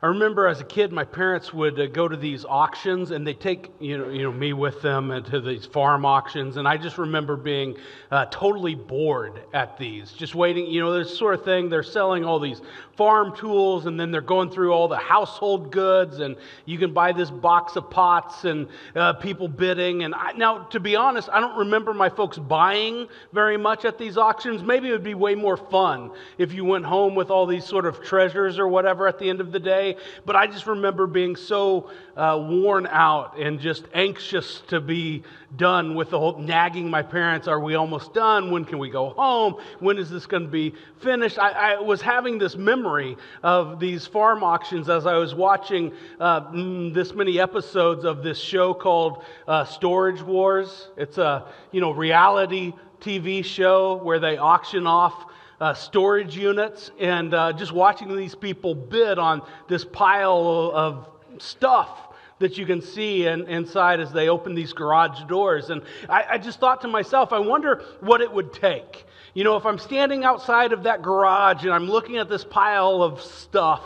I remember as a kid, my parents would go to these auctions, and they'd take me with them to these farm auctions. And I just remember being totally bored at these, just waiting. This sort of thing. They're selling all these farm tools, and then they're going through all the household goods, and you can buy this box of pots, and people bidding. And now, to be honest, I don't remember my folks buying very much at these auctions. Maybe it would be way more fun if you went home with all these sort of treasures or whatever at the end of the day. But I just remember being so worn out and just anxious to be done with the whole nagging my parents. Are we almost done? When can we go home? When is this going to be finished? I was having this memory of these farm auctions as I was watching this many episodes of this show called Storage Wars. It's a reality TV show where they auction off storage units, and just watching these people bid on this pile of stuff that you can see inside as they open these garage doors. And I just thought to myself, I wonder what it would take. If I'm standing outside of that garage and I'm looking at this pile of stuff,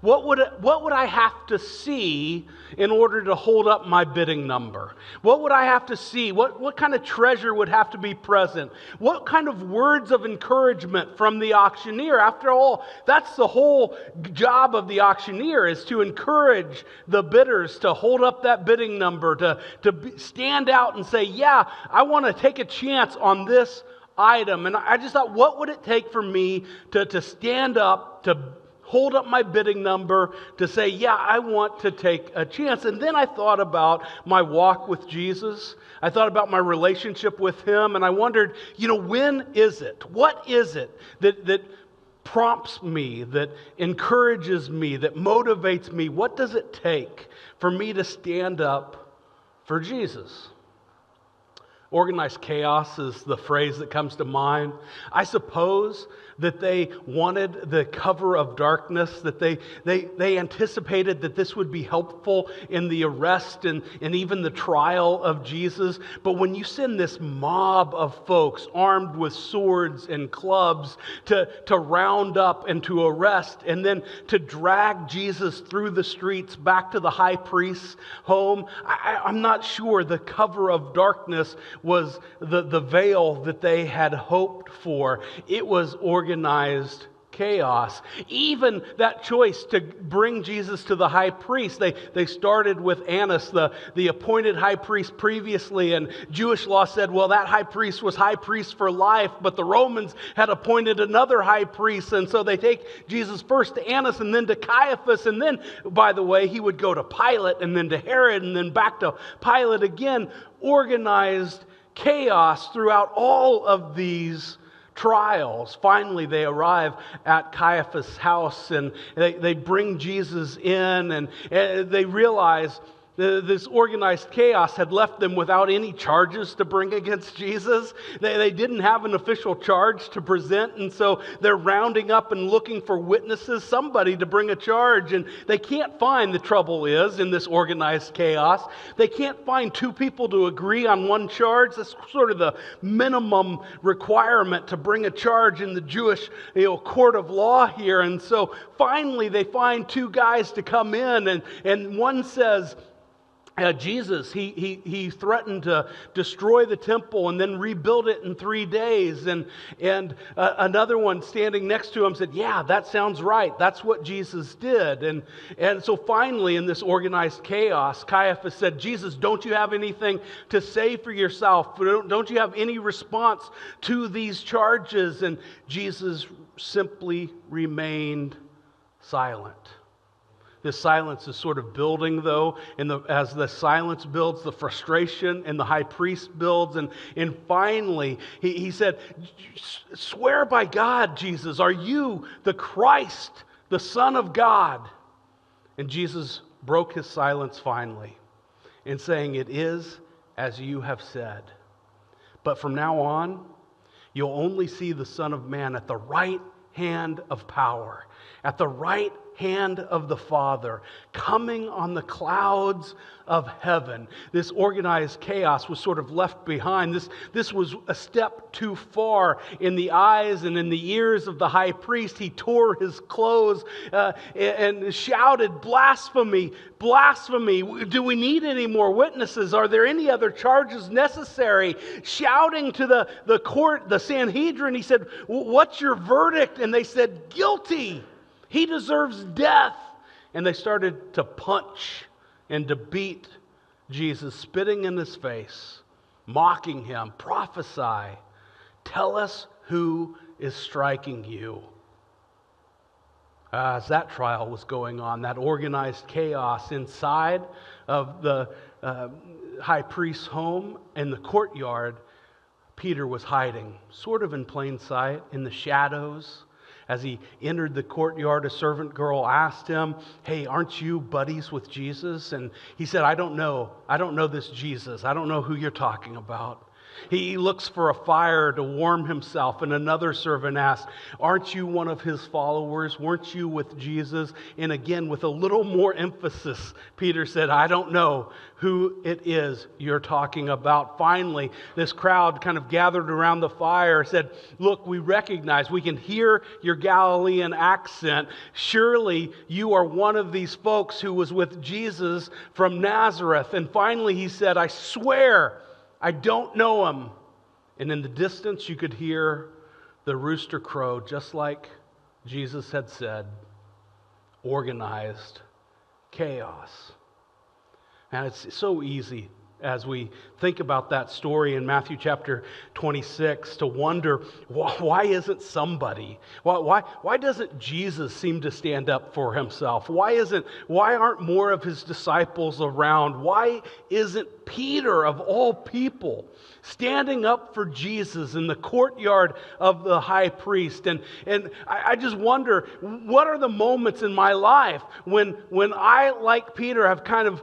what would I have to see in order to hold up my bidding number? What would I have to see? What kind of treasure would have to be present? What kind of words of encouragement from the auctioneer? After all, that's the whole job of the auctioneer, is to encourage the bidders to hold up that bidding number, to stand out and say, yeah, I want to take a chance on this item. And I just thought, what would it take for me to stand up, to hold up my bidding number, to say, yeah, I want to take a chance? And then I thought about my walk with Jesus. I thought about my relationship with Him, and I wondered, when is it? What is it that prompts me, that encourages me, that motivates me? What does it take for me to stand up for Jesus? Organized chaos is the phrase that comes to mind. I suppose that they wanted the cover of darkness, that they anticipated that this would be helpful in the arrest and even the trial of Jesus. But when you send this mob of folks armed with swords and clubs to round up and to arrest, and then to drag Jesus through the streets back to the high priest's home, I'm not sure the cover of darkness was the veil that they had hoped for. It was organized chaos. Even that choice to bring Jesus to the high priest, they started with Annas, the appointed high priest previously, and Jewish law said, well, that high priest was high priest for life, but the Romans had appointed another high priest, and so they take Jesus first to Annas and then to Caiaphas, and then, by the way, he would go to Pilate and then to Herod and then back to Pilate again. Organized chaos throughout all of these trials. Finally, they arrive at Caiaphas' house, and they bring Jesus in, and they realize this organized chaos had left them without any charges to bring against Jesus. They didn't have an official charge to present, and so they're rounding up and looking for witnesses, somebody to bring a charge, and they can't find, the trouble is, in this organized chaos, they can't find two people to agree on one charge. That's sort of the minimum requirement to bring a charge in the Jewish court of law here. And so finally they find two guys to come in, and one says, Jesus, he threatened to destroy the temple and then rebuild it in 3 days. And another one standing next to him said, yeah, that sounds right. That's what Jesus did. And so finally, in this organized chaos, Caiaphas said, Jesus, don't you have anything to say for yourself? Don't you have any response to these charges? And Jesus simply remained silent. This silence is sort of building, though, and as the silence builds, the frustration and the high priest builds, and finally he said, swear by God, Jesus, are you the Christ, the Son of God? And Jesus broke his silence finally in saying, it is as you have said. But from now on, you'll only see the Son of Man at the right hand of power, at the right hand of the Father, coming on the clouds of heaven. This organized chaos was sort of left behind. This was a step too far in the eyes and in the ears of the high priest. He tore his clothes and shouted, "Blasphemy! Blasphemy! Do we need any more witnesses? Are there any other charges necessary?" Shouting to the court, the Sanhedrin, he said, "What's your verdict?" And they said, "Guilty. He deserves death." And they started to punch and to beat Jesus, spitting in his face, mocking him. "Prophesy. Tell us who is striking you." As that trial was going on, that organized chaos inside of the high priest's home in the courtyard, Peter was hiding, sort of in plain sight, in the shadows. As he entered the courtyard, a servant girl asked him, "Hey, aren't you buddies with Jesus?" And he said, "I don't know. I don't know this Jesus. I don't know who you're talking about." He looks for a fire to warm himself, and another servant asks, "Aren't you one of his followers? Weren't you with Jesus?" And again, with a little more emphasis, Peter said, "I don't know who it is you're talking about." Finally, this crowd kind of gathered around the fire, said, "Look, we recognize, we can hear your Galilean accent. Surely you are one of these folks who was with Jesus from Nazareth." And finally he said, "I swear I don't know him." And in the distance you could hear the rooster crow, just like Jesus had said. Organized chaos. And it's so easy as we think about that story in Matthew chapter 26 to wonder, why isn't somebody? Why doesn't Jesus seem to stand up for himself? Why aren't more of his disciples around? Why isn't Peter, of all people, standing up for Jesus in the courtyard of the high priest? And I just wonder, what are the moments in my life when I, like Peter, have kind of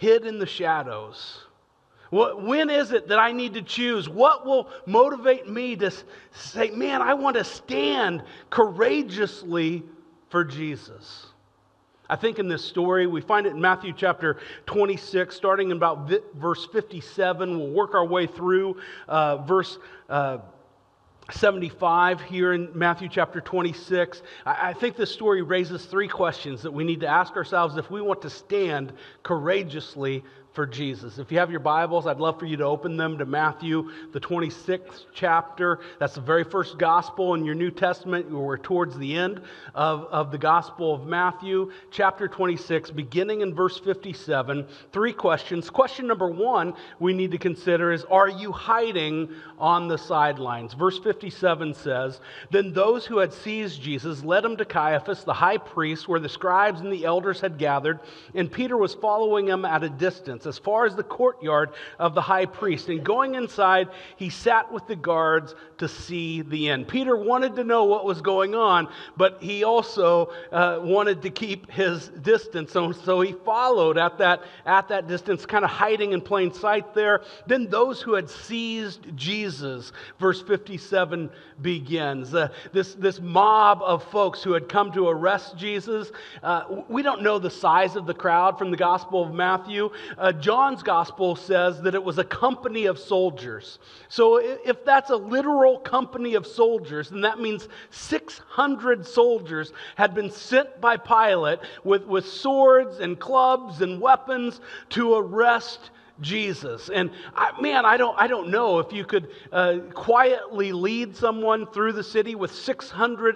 hid in the shadows? When is it that I need to choose? What will motivate me to say, man, I want to stand courageously for Jesus? I think in this story, we find it in Matthew chapter 26, starting in about verse 57. We'll work our way through verse 75 here in Matthew chapter 26. I think this story raises three questions that we need to ask ourselves if we want to stand courageously for Jesus. If you have your Bibles, I'd love for you to open them to Matthew, the 26th chapter. That's the very first gospel in your New Testament. We're towards the end of the Gospel of Matthew, chapter 26, beginning in verse 57. Three questions. Question number one we need to consider is, are you hiding on the sidelines? Verse 57 says, "Then those who had seized Jesus led him to Caiaphas, the high priest, where the scribes and the elders had gathered, and Peter was following him at a distance, as far as the courtyard of the high priest. And going inside, he sat with the guards to see the end." Peter wanted to know what was going on, but he also wanted to keep his distance. So he followed at that distance, kind of hiding in plain sight there. Then those who had seized Jesus, verse 57 begins. This mob of folks who had come to arrest Jesus. We don't know the size of the crowd from the Gospel of Matthew. John's Gospel says that it was a company of soldiers. So if that's a literal company of soldiers, then that means 600 soldiers had been sent by Pilate with swords and clubs and weapons to arrest Jesus. And I don't know if you could quietly lead someone through the city with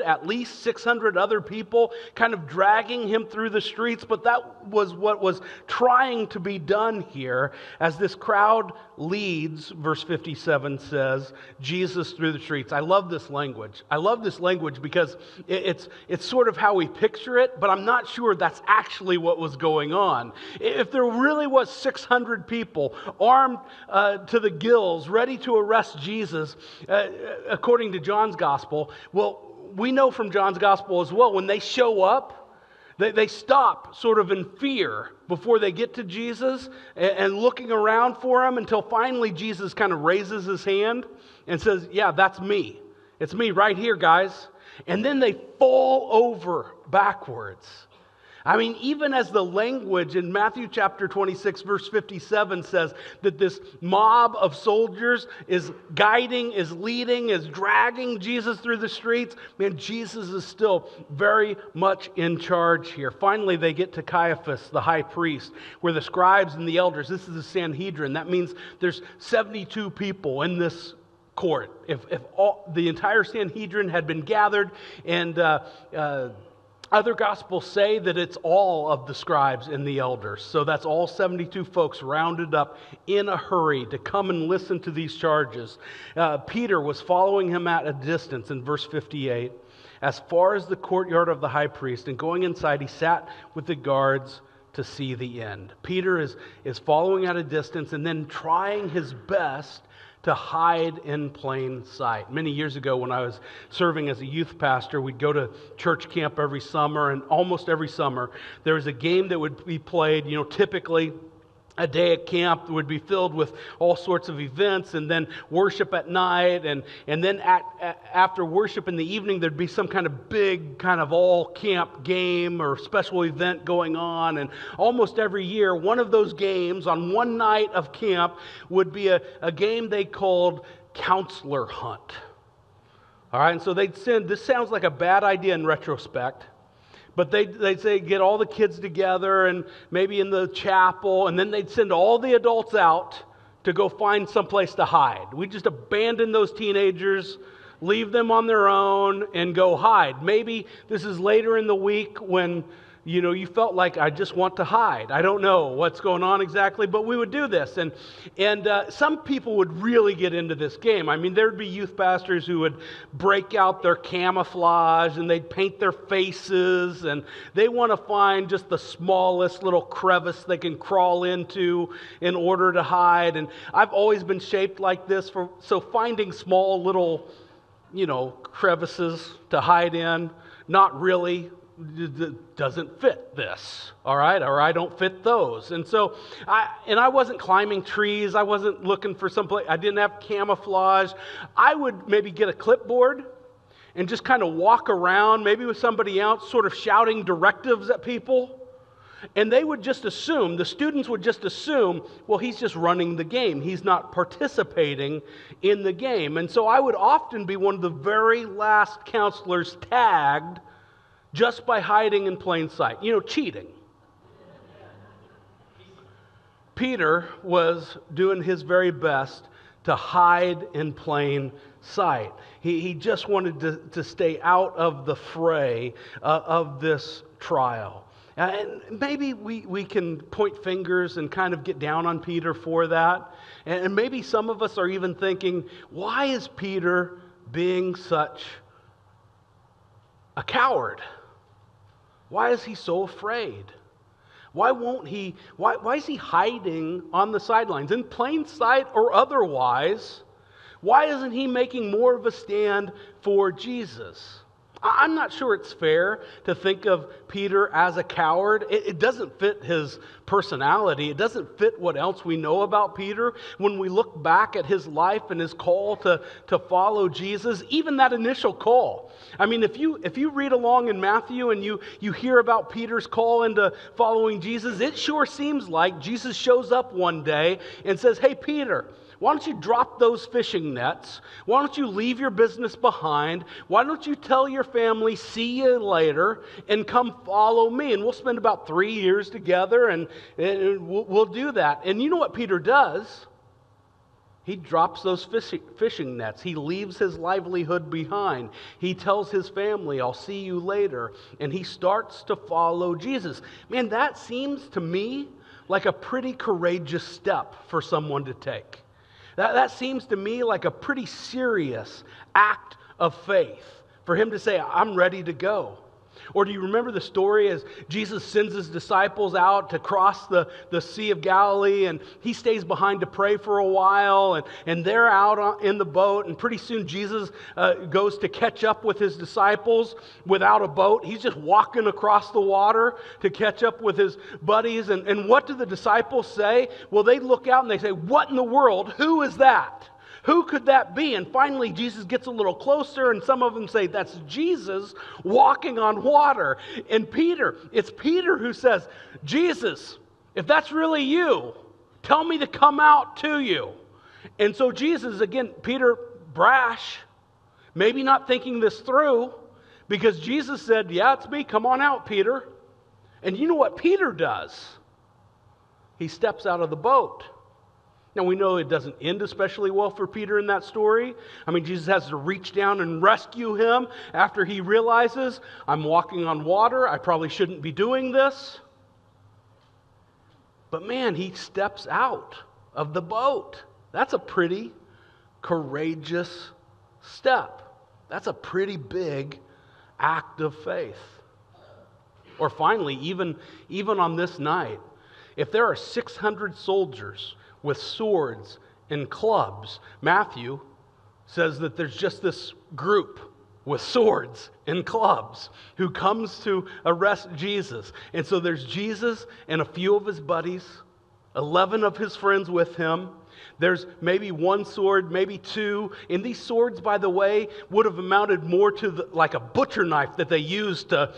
at least 600 other people kind of dragging him through the streets, but that was what was trying to be done here as this crowd leads, verse 57 says, Jesus through the streets. I love this language. I love this language because it's sort of how we picture it, but I'm not sure that's actually what was going on. If there really was 600 people armed to the gills, ready to arrest Jesus, according to John's Gospel, well, we know from John's Gospel as well, when they show up, they stop sort of in fear before they get to Jesus and looking around for him until finally Jesus kind of raises his hand and says, "Yeah, that's me. It's me right here, guys." and then they fall over backwards. I mean, even as the language in Matthew chapter 26, verse 57 says that this mob of soldiers is guiding, is leading, is dragging Jesus through the streets, man, Jesus is still very much in charge here. Finally, they get to Caiaphas, the high priest, where the scribes and the elders, this is the Sanhedrin. That means there's 72 people in this court. If all the entire Sanhedrin had been gathered, and other gospels say that it's all of the scribes and the elders. So that's all 72 folks rounded up in a hurry to come and listen to these charges. Peter was following him at a distance in verse 58, as far as the courtyard of the high priest, and going inside, he sat with the guards to see the end. Peter is following at a distance and then trying his best to hide in plain sight. Many years ago, when I was serving as a youth pastor, we'd go to church camp every summer, and almost every summer there was a game that would be played. Typically a day at camp would be filled with all sorts of events, and then worship at night, and then after worship in the evening, there'd be some kind of big kind of all camp game or special event going on. And almost every year, one of those games on one night of camp would be a game they called Counselor Hunt. All right, and so they'd send, this sounds like a bad idea in retrospect, but they'd say get all the kids together and maybe in the chapel, and then they'd send all the adults out to go find someplace to hide. We'd just abandon those teenagers, leave them on their own, and go hide. Maybe this is later in the week when you felt like, I just want to hide. I don't know what's going on exactly, but we would do this. And some people would really get into this game. I mean, there'd be youth pastors who would break out their camouflage and they'd paint their faces, and they want to find just the smallest little crevice they can crawl into in order to hide. And I've always been shaped like this, so finding small little, crevices to hide in, not really doesn't fit this, all right? Or I don't fit those. And so, I wasn't climbing trees. I wasn't looking for someplace. I didn't have camouflage. I would maybe get a clipboard and just kind of walk around, maybe with somebody else, sort of shouting directives at people. And they would just assume, the students would just assume, well, he's just running the game. He's not participating in the game. And so I would often be one of the very last counselors tagged just by hiding in plain sight, cheating. Peter was doing his very best to hide in plain sight. He just wanted to stay out of the fray of this trial. And maybe we can point fingers and kind of get down on Peter for that. And maybe some of us are even thinking, why is Peter being such a coward? Why is he so afraid? Why is he hiding on the sidelines, in plain sight or otherwise? Why isn't he making more of a stand for Jesus? I'm not sure it's fair to think of Peter as a coward. It doesn't fit his personality. It doesn't fit what else we know about Peter. When we look back at his life and his call to follow Jesus, even that initial call. I mean, if you read along in Matthew and you hear about Peter's call into following Jesus, it sure seems like Jesus shows up one day and says, "Hey, Peter, why don't you drop those fishing nets? Why don't you leave your business behind? Why don't you tell your family, see you later, and come follow me? And we'll spend about 3 years together, and we'll do that." And you know what Peter does? He drops those fishing nets. He leaves his livelihood behind. He tells his family, "I'll see you later." And he starts to follow Jesus. Man, that seems to me like a pretty courageous step for someone to take. That seems to me like a pretty serious act of faith for him to say, "I'm ready to go." Or do you remember the story as Jesus sends his disciples out to cross the Sea of Galilee, and he stays behind to pray for a while, and they're out in the boat, and pretty soon Jesus goes to catch up with his disciples without a boat. He's just walking across the water to catch up with his buddies. And what do the disciples say? Well, they look out and they say, "What in the world? Who is that? Who could that be? And finally, Jesus gets a little closer, and some of them say, that's Jesus walking on water. And it's Peter who says, Jesus, if that's really you, tell me to come out to you. And so Jesus, again, Peter, brash, maybe not thinking this through, because Jesus said, yeah, it's me, come on out, Peter. And you know what Peter does? He steps out of the boat. Now, we know it doesn't end especially well for Peter in that story. I mean, Jesus has to reach down and rescue him after he realizes, I'm walking on water, I probably shouldn't be doing this. But man, he steps out of the boat. That's a pretty courageous step. That's a pretty big act of faith. Or finally, even on this night, if there are 600 soldiers with swords and clubs, Matthew says that there's just this group with swords and clubs who comes to arrest Jesus. And so there's Jesus and a few of his buddies, 11 of his friends with him. There's maybe one sword, maybe two. And these swords, by the way, would have amounted more to like a butcher knife that they used to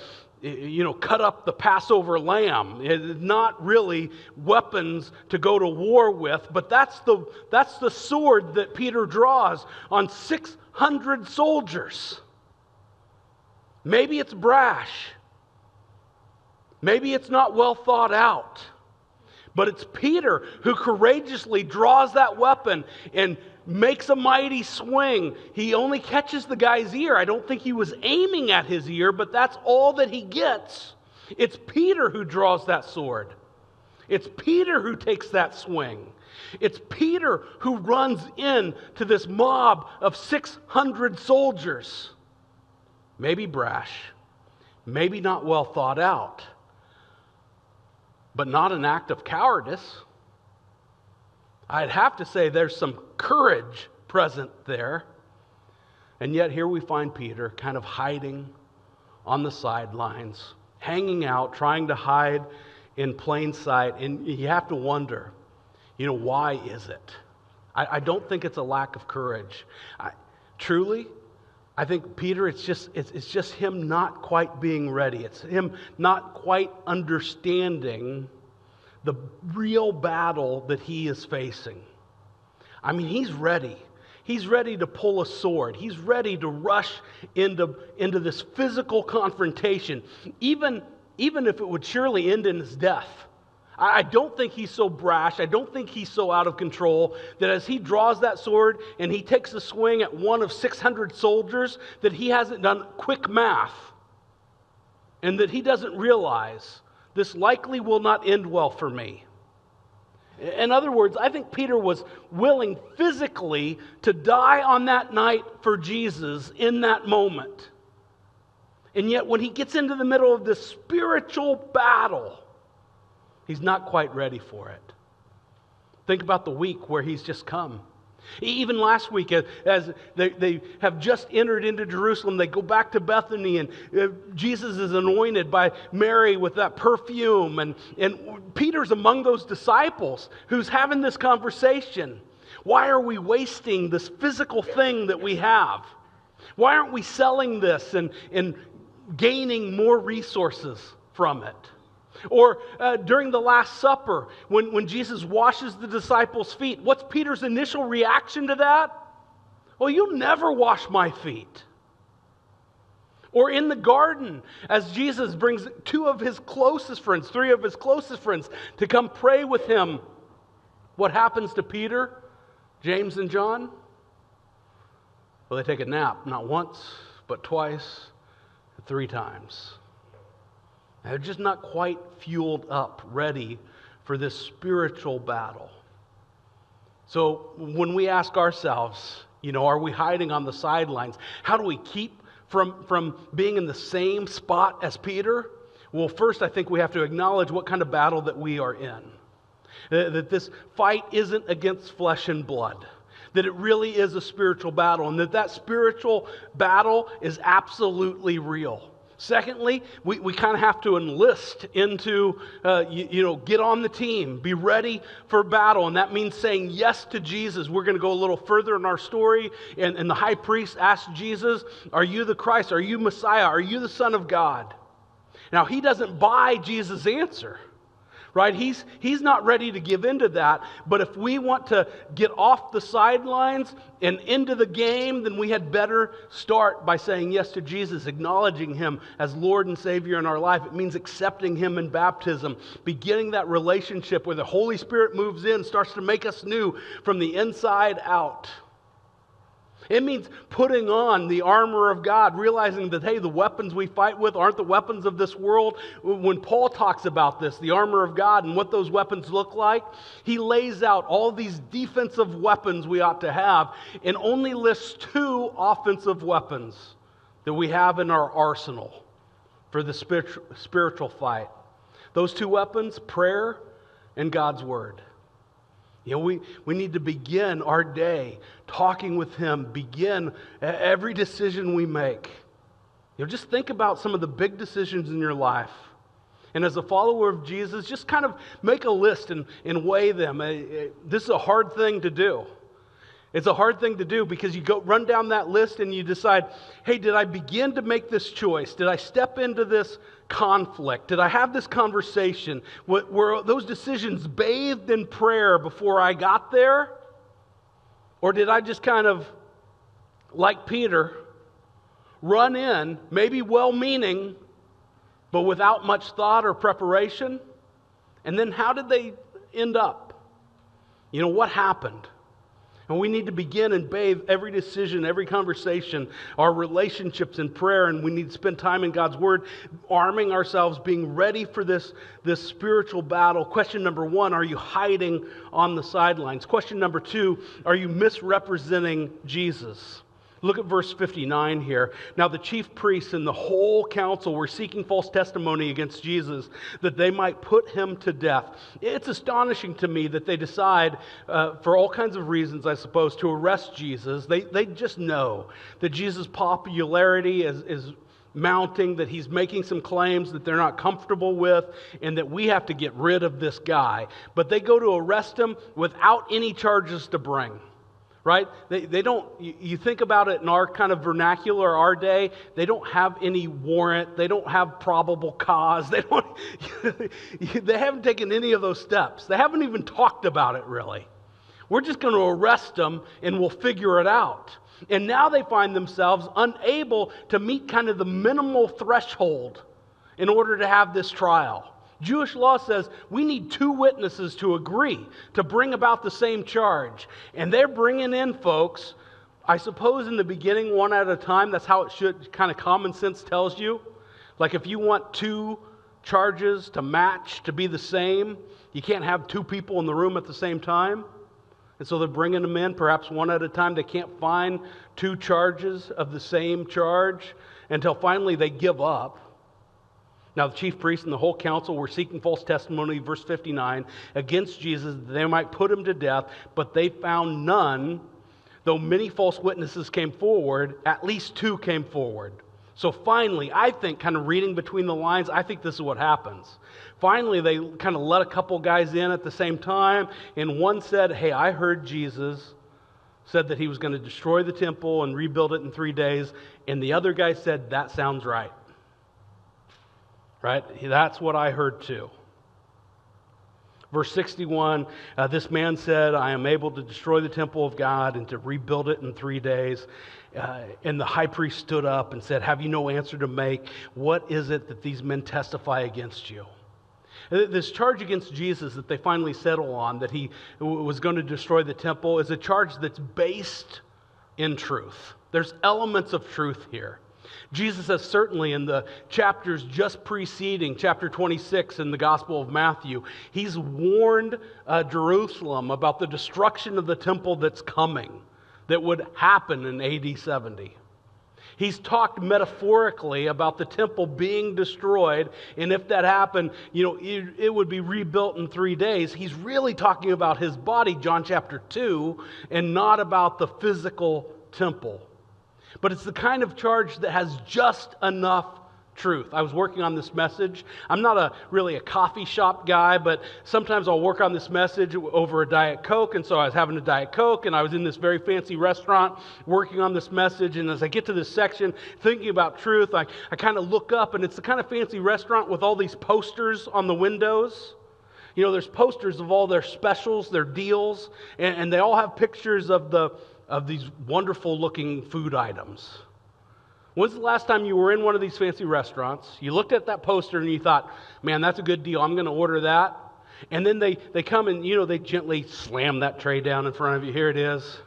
cut up the Passover lamb. It's not really weapons to go to war with, but that's the sword that Peter draws on 600 soldiers. Maybe it's brash. Maybe it's not well thought out. But it's Peter who courageously draws that weapon and makes a mighty swing. He only catches the guy's ear. I don't think he was aiming at his ear, but that's all that he gets. It's Peter who draws that sword. It's Peter who takes that swing. It's Peter who runs in to this mob of 600 soldiers. Maybe brash, maybe not well thought out, but not an act of cowardice. I'd have to say there's some courage present there. And yet here we find Peter kind of hiding on the sidelines, hanging out, trying to hide in plain sight. And you have to wonder, why is it? I don't think it's a lack of courage. Truly, I think Peter, it's just him not quite being ready. It's him not quite understanding the real battle that he is facing. I mean, he's ready. He's ready to pull a sword. He's ready to rush into this physical confrontation, even if it would surely end in his death. I don't think he's so brash. I don't think he's so out of control that as he draws that sword and he takes a swing at one of 600 soldiers, that he hasn't done quick math and that he doesn't realize this likely will not end well for me. In other words, I think Peter was willing physically to die on that night for Jesus in that moment. And yet when he gets into the middle of this spiritual battle, he's not quite ready for it. Think about the week where he's just come. Even last week, as they have just entered into Jerusalem, they go back to Bethany, and Jesus is anointed by Mary with that perfume. And Peter's among those disciples who's having this conversation. Why are we wasting this physical thing that we have? Why aren't we selling this and gaining more resources from it? Or during the Last Supper, when Jesus washes the disciples' feet, what's Peter's initial reaction to that? Well, you'll never wash my feet. Or in the garden, as Jesus brings three of his closest friends to come pray with him, what happens to Peter, James, and John? Well, they take a nap, not once, but twice, 3 times. They're just not quite fueled up, ready for this spiritual battle. So when we ask ourselves, are we hiding on the sidelines? How do we keep from being in the same spot as Peter? Well, first, I think we have to acknowledge what kind of battle that we are in. That this fight isn't against flesh and blood. That it really is a spiritual battle, and that spiritual battle is absolutely real. Secondly, we kind of have to enlist into, get on the team, be ready for battle. And that means saying yes to Jesus. We're going to go a little further in our story. And the high priest asked Jesus, "Are you the Christ? Are you Messiah? Are you the Son of God?" Now, he doesn't buy Jesus' answer. Right? He's not ready to give into that. But if we want to get off the sidelines and into the game, then we had better start by saying yes to Jesus, acknowledging Him as Lord and Savior in our life. It means accepting Him in baptism, beginning that relationship where the Holy Spirit moves in, starts to make us new from the inside out. It means putting on the armor of God, realizing that, hey, the weapons we fight with aren't the weapons of this world. When Paul talks about this, the armor of God and what those weapons look like, he lays out all these defensive weapons we ought to have and only lists 2 offensive weapons that we have in our arsenal for the spiritual fight. Those 2 weapons, prayer and God's Word. We need to begin our day talking with Him, begin every decision we make. Just think about some of the big decisions in your life. And as a follower of Jesus, just kind of make a list and weigh them. This is a hard thing to do. It's a hard thing to do because you run down that list and you decide, hey, did I begin to make this choice? Did I step into this conflict? Did I have this conversation? Were those decisions bathed in prayer before I got there? Or did I just kind of, like Peter, run in, maybe well-meaning, but without much thought or preparation? And then how did they end up? What happened? And we need to begin and bathe every decision, every conversation, our relationships in prayer, and we need to spend time in God's Word, arming ourselves, being ready for this spiritual battle. Question number 1, are you hiding on the sidelines? Question number 2, are you misrepresenting Jesus? Look at verse 59 here. Now the chief priests and the whole council were seeking false testimony against Jesus that they might put Him to death. It's astonishing to me that they decide, for all kinds of reasons, I suppose, to arrest Jesus. They just know that Jesus' popularity is mounting, that He's making some claims that they're not comfortable with, and that we have to get rid of this guy. But they go to arrest Him without any charges to bring. Right? They don't, you think about it in our kind of vernacular, our day, they don't have any warrant, they don't have probable cause, they haven't taken any of those steps. They haven't even talked about it really. We're just going to arrest them and we'll figure it out. And now they find themselves unable to meet kind of the minimal threshold in order to have this trial. Jewish law says we need 2 witnesses to agree to bring about the same charge. And they're bringing in folks, I suppose in the beginning, 1 at a time. That's how it should, kind of common sense tells you. Like if you want 2 charges to match, to be the same, you can't have 2 people in the room at the same time. And so they're bringing them in perhaps 1 at a time. They can't find 2 charges of the same charge until finally they give up. Now the chief priests and the whole council were seeking false testimony, verse 59, against Jesus that they might put Him to death, but they found none. Though many false witnesses came forward, at least 2 came forward. So finally, I think, kind of reading between the lines, I think this is what happens. Finally, they kind of let a couple guys in at the same time, and one said, hey, I heard Jesus said that He was going to destroy the temple and rebuild it in 3 days, and the other guy said, that sounds right. Right? That's what I heard too. Verse 61, this man said, I am able to destroy the temple of God and to rebuild it in 3 days. And the high priest stood up and said, have you no answer to make? What is it that these men testify against you? This charge against Jesus that they finally settle on, that He was going to destroy the temple, is a charge that's based in truth. There's elements of truth here. Jesus has certainly in the chapters just preceding, chapter 26 in the Gospel of Matthew, He's warned Jerusalem about the destruction of the temple that's coming, that would happen in AD 70. He's talked metaphorically about the temple being destroyed, and if that happened, it would be rebuilt in 3 days. He's really talking about His body, John chapter 2, and not about the physical temple. But it's the kind of charge that has just enough truth. I was working on this message. I'm not really a coffee shop guy, but sometimes I'll work on this message over a Diet Coke, and so I was having a Diet Coke, and I was in this very fancy restaurant working on this message, and as I get to this section, thinking about truth, I kind of look up, and it's the kind of fancy restaurant with all these posters on the windows. You know, there's posters of all their specials, their deals, and they all have pictures of these wonderful-looking food items. When's the last time you were in one of these fancy restaurants, you looked at that poster and you thought, man, that's a good deal, I'm going to order that, and then they come and, they gently slam that tray down in front of you, here it is,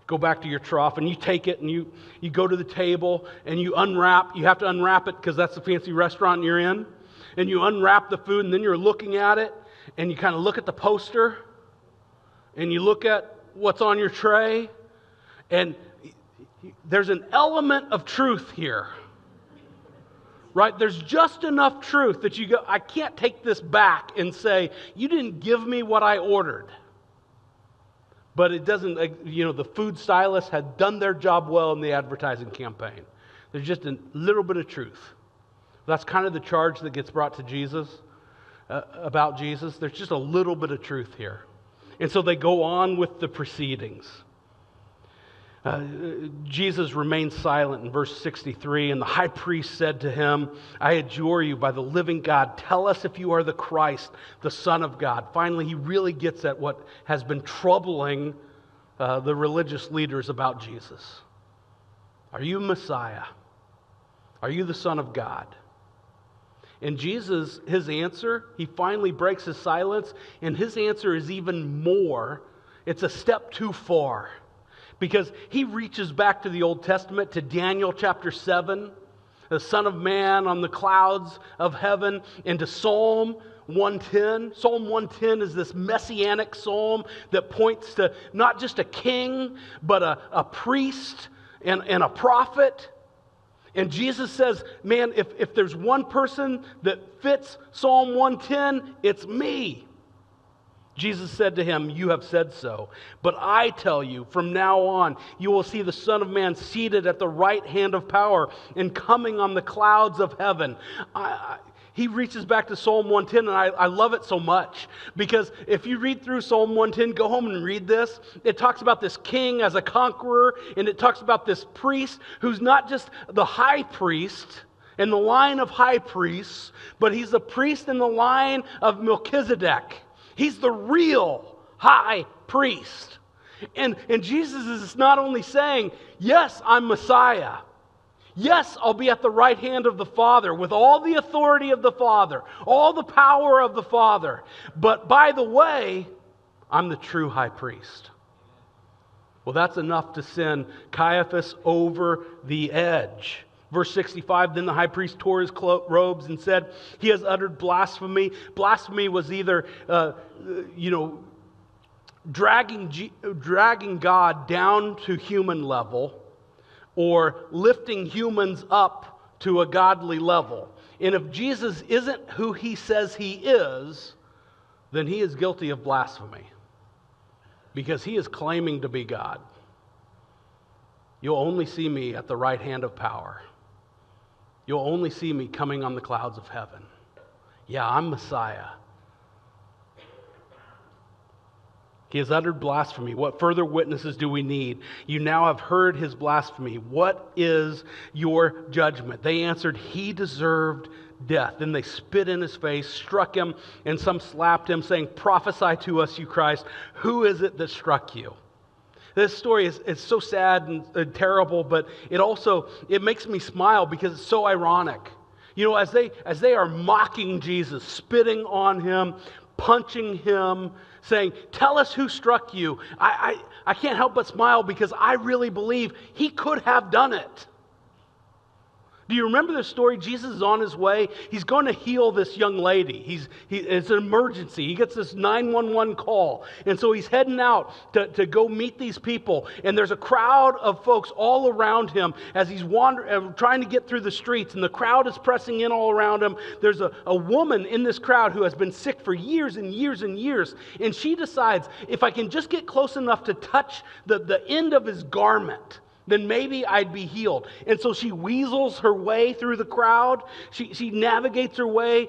go back to your trough, and you take it and you go to the table and you have to unwrap it because that's the fancy restaurant you're in, and you unwrap the food and then you're looking at it and you kind of look at the poster and you look at what's on your tray, and there's an element of truth here, right? There's just enough truth that you go, I can't take this back and say, you didn't give me what I ordered. But it doesn't, the food stylists had done their job well in the advertising campaign. There's just a little bit of truth. That's kind of the charge that gets brought to Jesus, about Jesus. There's just a little bit of truth here. And so they go on with the proceedings. Jesus remained silent in verse 63, and the high priest said to him, I adjure you by the living God, tell us if you are the Christ, the Son of God. Finally, he really gets at what has been troubling the religious leaders about Jesus. Are you Messiah? Are you the Son of God? And Jesus, his answer, he finally breaks his silence, and his answer is even more. It's a step too far. Because he reaches back to the Old Testament, to Daniel chapter 7, the Son of Man on the clouds of heaven, and to Psalm 110. Psalm 110 is this messianic psalm that points to not just a king, but a priest and a prophet. And Jesus says, man, if there's one person that fits Psalm 110, it's me. Jesus said to him, you have said so. But I tell you, from now on, you will see the Son of Man seated at the right hand of power and coming on the clouds of heaven. He reaches back to Psalm 110, and I love it so much. Because if you read through Psalm 110, go home and read this. It talks about this king as a conqueror, and it talks about this priest who's not just the high priest in the line of high priests, but he's the priest in the line of Melchizedek. He's the real high priest. And Jesus is not only saying, yes, I'm Messiah. Yes, I'll be at the right hand of the Father with all the authority of the Father, all the power of the Father. But by the way, I'm the true high priest. Well, that's enough to send Caiaphas over the edge. Verse 65, then the high priest tore his robes and said, he has uttered blasphemy. Blasphemy was either, dragging God down to human level or lifting humans up to a godly level. And if Jesus isn't who he says he is, then he is guilty of blasphemy because he is claiming to be God. You'll only see me at the right hand of power. You'll only see me coming on the clouds of heaven. Yeah, I'm Messiah. He has uttered blasphemy. What further witnesses do we need? You now have heard his blasphemy. What is your judgment? They answered, he deserved death. Then they spit in his face, struck him, and some slapped him, saying, prophesy to us, you Christ. Who is it that struck you? This story is so sad and terrible, but it makes me smile because it's so ironic. You know, as they are mocking Jesus, spitting on him, punching him, saying, tell us who struck you. I can't help but smile because I really believe he could have done it. Do you remember the story? Jesus is on his way. He's going to heal this young lady. It's an emergency. He gets this 911 call. And so he's heading out to go meet these people. And there's a crowd of folks all around him as he's trying to get through the streets. And the crowd is pressing in all around him. There's a woman in this crowd who has been sick for years and years and years. And she decides, if I can just get close enough to touch the end of his garment, then maybe I'd be healed. And so she weasels her way through the crowd. She navigates her way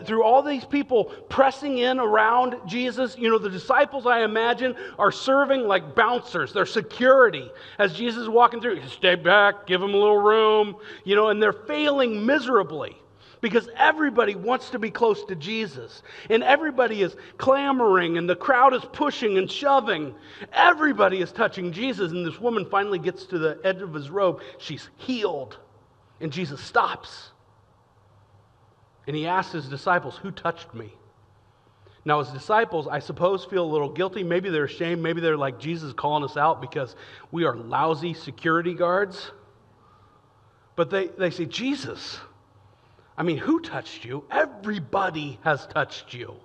through all these people pressing in around Jesus. You know, the disciples, I imagine, are serving like bouncers. They're security. As Jesus is walking through, stay back, give him a little room, you know, and they're failing miserably. Because everybody wants to be close to Jesus. And everybody is clamoring, and the crowd is pushing and shoving. Everybody is touching Jesus. And this woman finally gets to the edge of his robe. She's healed. And Jesus stops. And he asks his disciples, who touched me? Now his disciples, I suppose, feel a little guilty. Maybe they're ashamed. Maybe they're like, Jesus is calling us out because we are lousy security guards. But they say, Jesus, I mean, who touched you? Everybody has touched you.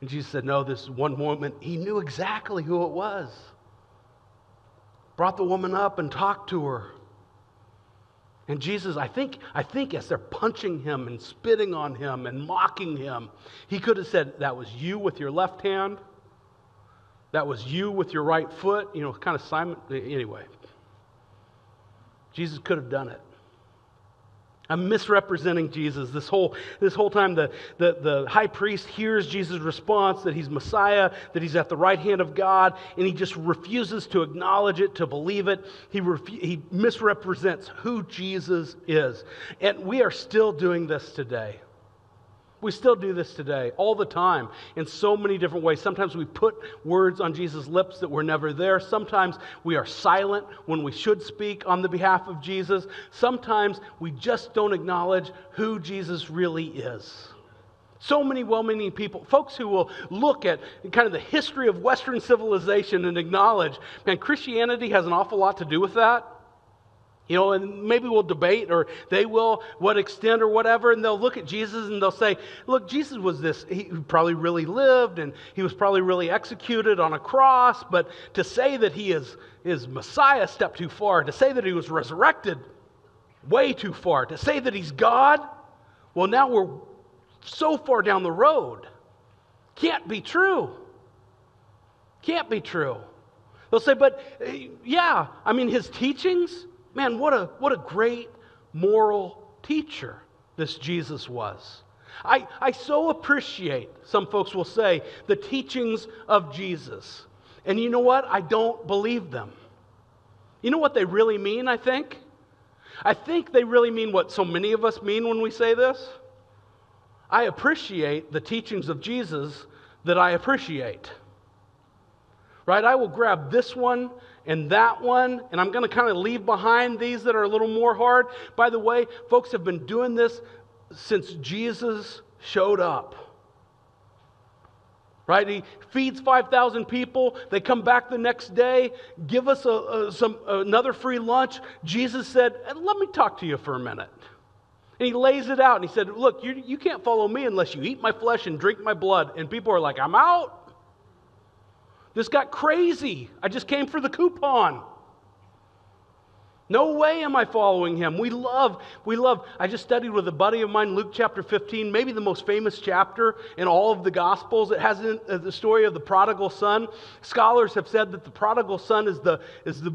And Jesus said, no, this one woman, he knew exactly who it was. Brought the woman up and talked to her. And Jesus, I think as they're punching him and spitting on him and mocking him, he could have said, that was you with your left hand. That was you with your right foot. You know, kind of Simon. Anyway, Jesus could have done it. I'm misrepresenting Jesus. This whole time the high priest hears Jesus' response that he's Messiah, that he's at the right hand of God, and he just refuses to acknowledge it, to believe it. He misrepresents who Jesus is. And we are still doing this today. We still do this today, all the time, in so many different ways. Sometimes we put words on Jesus' lips that were never there. Sometimes we are silent when we should speak on the behalf of Jesus. Sometimes we just don't acknowledge who Jesus really is. So many well-meaning people, folks who will look at kind of the history of Western civilization and acknowledge, man, Christianity has an awful lot to do with that. You know, and maybe we'll debate, or they will, what extent or whatever, and they'll look at Jesus and they'll say, look, Jesus was this, he probably really lived, and he was probably really executed on a cross, but to say that he is Messiah, step too far. To say that he was resurrected, way too far. To say that he's God, well, now we're so far down the road. Can't be true. Can't be true. They'll say, but yeah, I mean, his teachings, man, what a great moral teacher this Jesus was. I so appreciate, some folks will say, the teachings of Jesus. And you know what? I don't believe them. You know what they really mean, I think? I think they really mean what so many of us mean when we say this. I appreciate the teachings of Jesus that I appreciate. Right? I will grab this one and that one, and I'm going to kind of leave behind these that are a little more hard. By the way, folks have been doing this since Jesus showed up. Right? He feeds 5,000 people. They come back the next day, give us another free lunch. Jesus said, let me talk to you for a minute. And he lays it out, and he said, look, you can't follow me unless you eat my flesh and drink my blood. And people are like, I'm out. This got crazy. I just came for the coupon. No way am I following him. We love. I just studied with a buddy of mine, Luke chapter 15, maybe the most famous chapter in all of the Gospels. It has the story of the prodigal son. Scholars have said that the prodigal son is the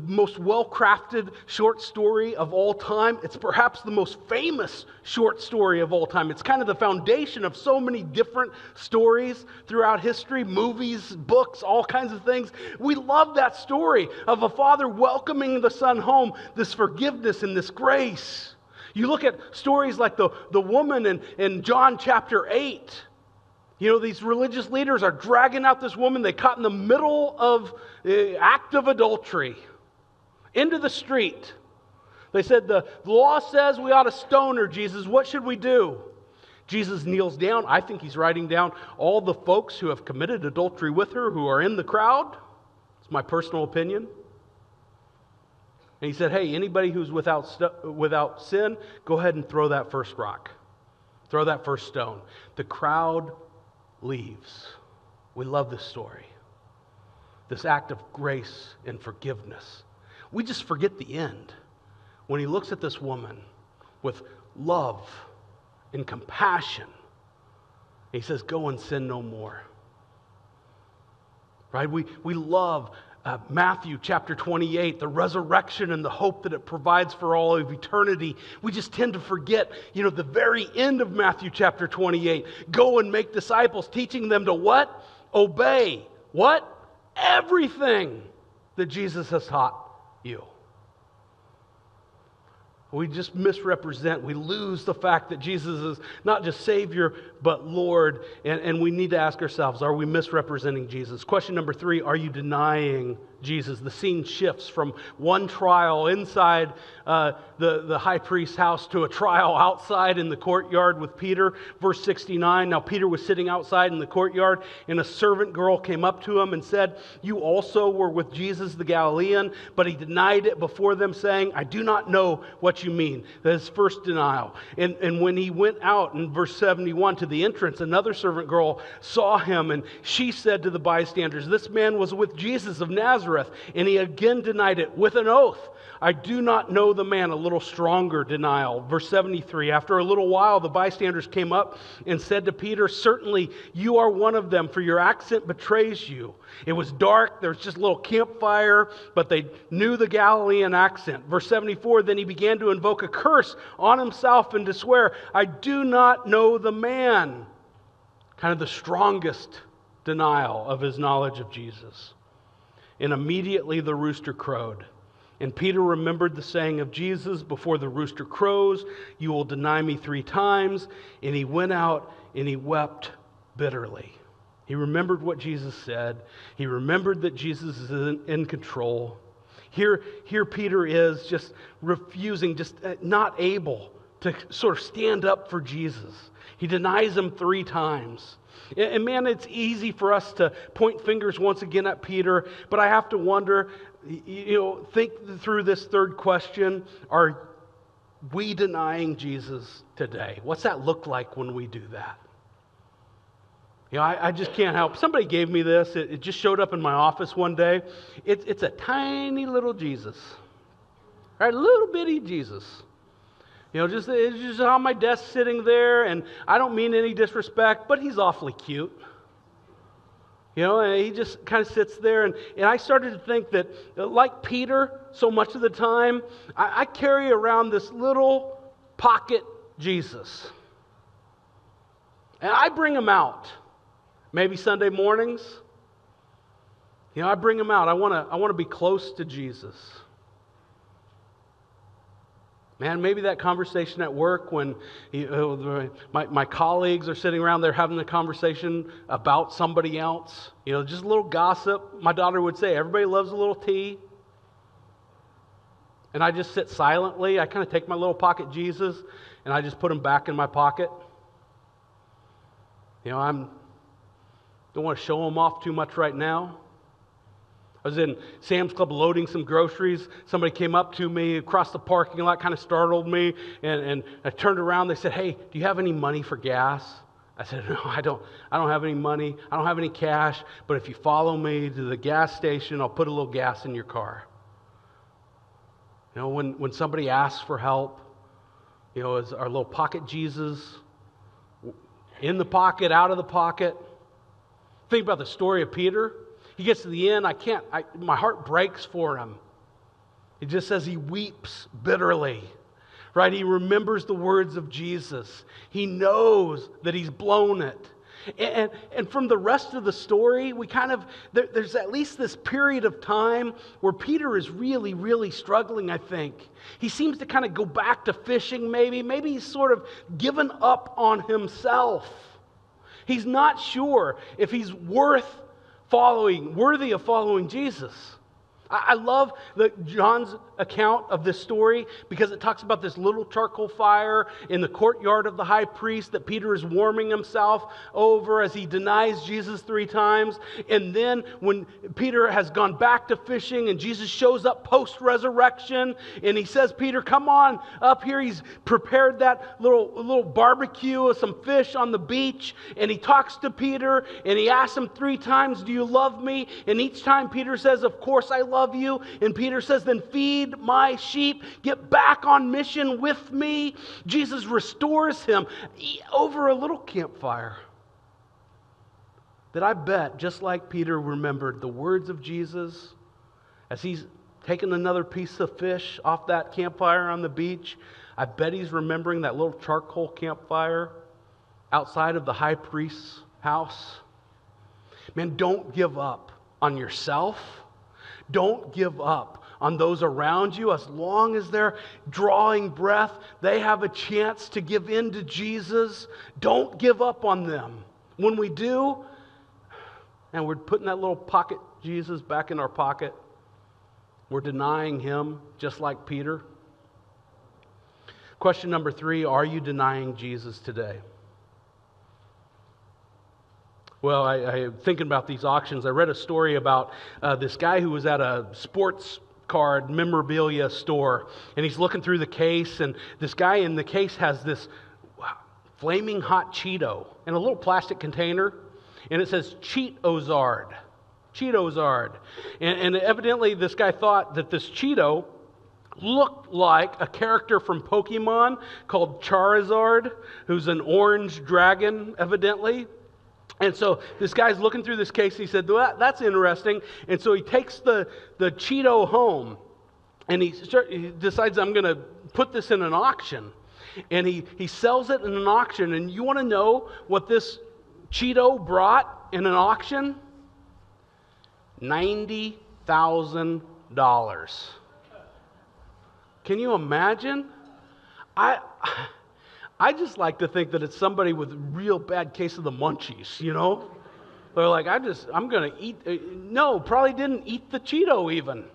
most well-crafted short story of all time. It's perhaps the most famous short story of all time. It's kind of the foundation of so many different stories throughout history, movies, books, all kinds of things. We love that story of a father welcoming the son home, this forgiveness and this grace. You look at stories like the woman in John chapter 8. You know, these religious leaders are dragging out this woman they caught in the middle of the act of adultery into the street. They said, the law says we ought to stone her, Jesus. What should we do? Jesus kneels down. I think he's writing down all the folks who have committed adultery with her who are in the crowd. It's my personal opinion. And he said, hey, anybody who's without sin, go ahead and throw that first rock. Throw that first stone. The crowd leaves. We love this story. This act of grace and forgiveness. We just forget the end. When he looks at this woman with love and compassion, he says, go and sin no more. Right? We love Matthew chapter 28, the resurrection and the hope that it provides for all of eternity, we just tend to forget, the very end of Matthew chapter 28. Go and make disciples, teaching them to what? Obey. What? Everything that Jesus has taught you. We just misrepresent. We lose the fact that Jesus is not just Savior, but Lord. And we need to ask ourselves, are we misrepresenting Jesus? Question number 3, are you denying Jesus? The scene shifts from one trial inside the high priest's house to a trial outside in the courtyard with Peter. Verse 69, now Peter was sitting outside in the courtyard, and a servant girl came up to him and said, you also were with Jesus the Galilean. But he denied it before them, saying, I do not know what you mean. That is first denial. And when he went out in verse 71 to the entrance, another servant girl saw him, and she said to the bystanders, this man was with Jesus of Nazareth. And he again denied it with an oath. I do not know the man. A little stronger denial. Verse 73, after a little while, the bystanders came up and said to Peter, certainly you are one of them, for your accent betrays you. It was dark. There was just a little campfire, but they knew the Galilean accent. Verse 74, then he began to invoke a curse on himself and to swear, I do not know the man. Kind of the strongest denial of his knowledge of Jesus. And immediately the rooster crowed. And Peter remembered the saying of Jesus, before the rooster crows, you will deny me 3 times. And he went out and he wept bitterly. He remembered what Jesus said. He remembered that Jesus is in control. Here Peter is just refusing, just not able to sort of stand up for Jesus. He denies him 3 times. And man, it's easy for us to point fingers once again at Peter, but I have to wonder, think through this third question. Are we denying Jesus today? What's that look like when we do that? I just can't help. Somebody gave me this. It just showed up in my office one day. It's a tiny little Jesus. Right? A little bitty Jesus. It's just on my desk sitting there, and I don't mean any disrespect, but he's awfully cute. And he just kind of sits there, and I started to think that, like Peter, so much of the time, I carry around this little pocket Jesus. And I bring him out. Maybe Sunday mornings. I bring him out. I want to be close to Jesus. Man, maybe that conversation at work when my colleagues are sitting around there having a conversation about somebody else, just a little gossip. My daughter would say, everybody loves a little tea. And I just sit silently. I kind of take my little pocket Jesus and I just put him back in my pocket. I don't want to show him off too much right now. I was in Sam's Club loading some groceries. Somebody came up to me across the parking lot, kind of startled me, and I turned around. They said, hey, do you have any money for gas? I said, no, I don't have any money. I don't have any cash, but if you follow me to the gas station, I'll put a little gas in your car. When somebody asks for help, is our little pocket Jesus in the pocket, out of the pocket? Think about the story of Peter. He gets to the end, my heart breaks for him. It just says he weeps bitterly, right? He remembers the words of Jesus. He knows that he's blown it. And from the rest of the story, there's at least this period of time where Peter is really, really struggling, I think. He seems to kind of go back to fishing maybe. Maybe he's sort of given up on himself. He's not sure if he's worthy of following Jesus. I love John's account of this story because it talks about this little charcoal fire in the courtyard of the high priest that Peter is warming himself over as he denies Jesus 3 times. And then when Peter has gone back to fishing and Jesus shows up post-resurrection and he says, Peter, come on up here. He's prepared that little barbecue with some fish on the beach. And he talks to Peter and he asks him 3 times, do you love me? And each time Peter says, of course I love you. And Peter says, then feed my sheep. Get back on mission with me. Jesus restores him over a little campfire that I bet, just like Peter remembered the words of Jesus, as he's taking another piece of fish off that campfire on the beach, I bet he's remembering that little charcoal campfire outside of the high priest's house. Man, don't give up on yourself. Don't give up on those around you. As long as they're drawing breath, they have a chance to give in to Jesus. Don't give up on them. When we do, and we're putting that little pocket Jesus back in our pocket, we're denying him just like Peter. Question number 3, are you denying Jesus today? Well, I thinking about these auctions. I read a story about this guy who was at a sports card memorabilia store, and he's looking through the case, and this guy in the case has this flaming hot Cheeto in a little plastic container, and it says Cheetozard. Cheetozard. And evidently this guy thought that this Cheeto looked like a character from Pokemon called Charizard, who's an orange dragon, evidently. And so this guy's looking through this case, and he said, well, that's interesting. And so he takes the Cheeto home, and he decides, I'm going to put this in an auction. And he sells it in an auction. And you want to know what this Cheeto brought in an auction? $90,000. Can you imagine? I just like to think that it's somebody with a real bad case of the munchies, you know? They're like, I'm going to eat. No, probably didn't eat the Cheeto even.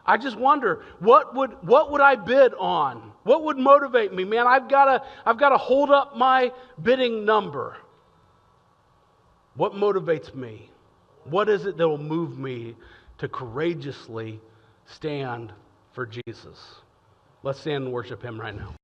I just wonder, what would I bid on? What would motivate me? Man, I've got to hold up my bidding number. What motivates me? What is it that will move me to courageously stand for Jesus? Let's stand and worship him right now.